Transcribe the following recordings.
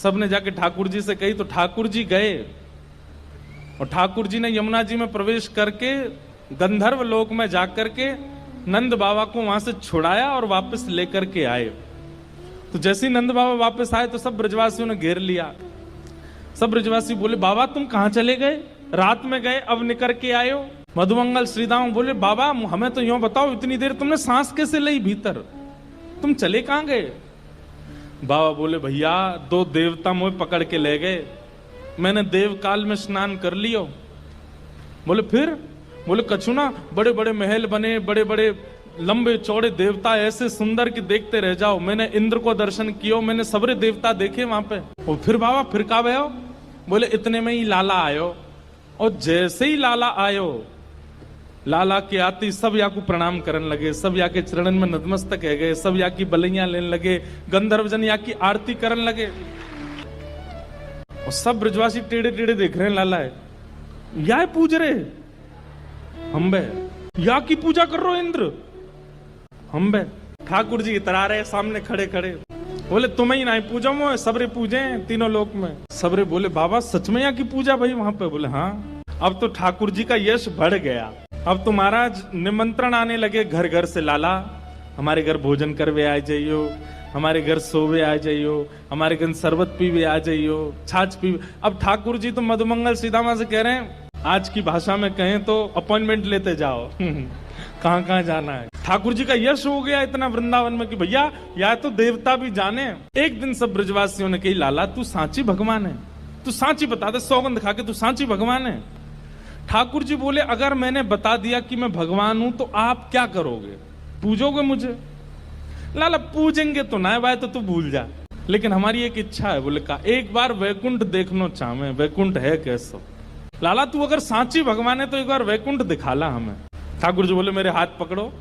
सबने जाके ठाकुर जी से कही, तो ठाकुर जी गए और ठाकुर जी ने यमुना जी में प्रवेश करके गंधर्व लोक में जाकर के नंद बाबा को वहां से छुड़ाया और वापस लेकर के आए। तो जैसे ही नंद बाबा वापस आए तो सब ब्रजवासियों ने घेर लिया। सब ब्रजवासी बोले, बाबा तुम कहां चले गए, रात में गए अब निकल के आए हो। मधुमंगल श्रीदाम बोले, बाबा हमें तो यूं बताओ, इतनी देर तुमने सांस कैसे ली भीतर, तुम चले कहां गए। बाबा बोले, भैया 2 देवता मुझे पकड़ के ले गए, मैंने देव काल में स्नान कर लियो। बोले फिर? बोले कछु ना, बड़े बड़े महल बने, बड़े बड़े लंबे चौड़े देवता ऐसे सुंदर कि देखते रह जाओ। मैंने इंद्र को दर्शन कियो, मैंने सबरे देवता देखे वहां पे। और फिर बाबा फिर का भयो? बोले इतने में ही लाला आयो, और जैसे ही लाला आयो, लाला के आती सब या को प्रणाम करने लगे, सब या के चरणन में नतमस्तक है गए, सब या की बलैया लेने लगे, गंधर्वजन या की आरती करने लगे। और सब ब्रजवासी टेढ़े टेढ़े देख रहे हैं, लाला है या पूज रहे हम बे, या की पूजा कर रहे हो इंद्र हम बे। ठाकुर जी इतरा रहे सामने खड़े खड़े, बोले तुम्हें ही नहीं पूजा मो, सबरे पूजे तीनों लोक में। सबरे बोले, बाबा सच में या की पूजा भाई वहां पे? बोले हाँ, अब तो ठाकुर जी का यश बढ़ गया, अब तो महाराज निमंत्रण आने लगे घर घर से, लाला हमारे घर भोजन करवे आ जाइयो, हमारे घर सोवे आ जाइयो, हमारे घर शरबत पीवे आ जाइयो, छाछ पीवे। अब ठाकुर जी तो मधुमंगल सीतामा से कह रहे हैं, आज की भाषा में कहें तो अपॉइंटमेंट लेते जाओ कहां कहां जाना है। ठाकुर जी का यश हो गया इतना वृंदावन में कि भैया या तो देवता भी जाने। एक दिन सब ब्रजवासियों ने कही, लाला तू सांची भगवान है, तू सांची बता दे, सौगंध खा के तू सांची भगवान है। ठाकुर जी बोले, अगर मैंने बता दिया कि मैं भगवान हूं तो आप क्या करोगे, पूजोगे मुझे? लाला पूजेंगे तो ना भाई, तो तू भूल जा, लेकिन हमारी एक इच्छा है। बोले का, एक बार वैकुंठ देखना चाहे, वैकुंठ है कैसो? लाला तू अगर सांची भगवान है तो एक बार वैकुंठ दिखाला हमें। ठाकुर जी बोले, मेरे हाथ पकड़ो।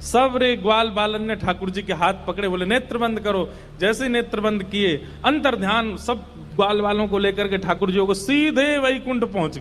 सब रे ग्वाल बालन ने ठाकुर जी के हाथ पकड़े, बोले नेत्र बंद करो। जैसे नेत्र बंद किए, अंतर ध्यान सब ग्वाल वालों को लेकर के ठाकुर जी को सीधे वैकुंठ पहुंच गए।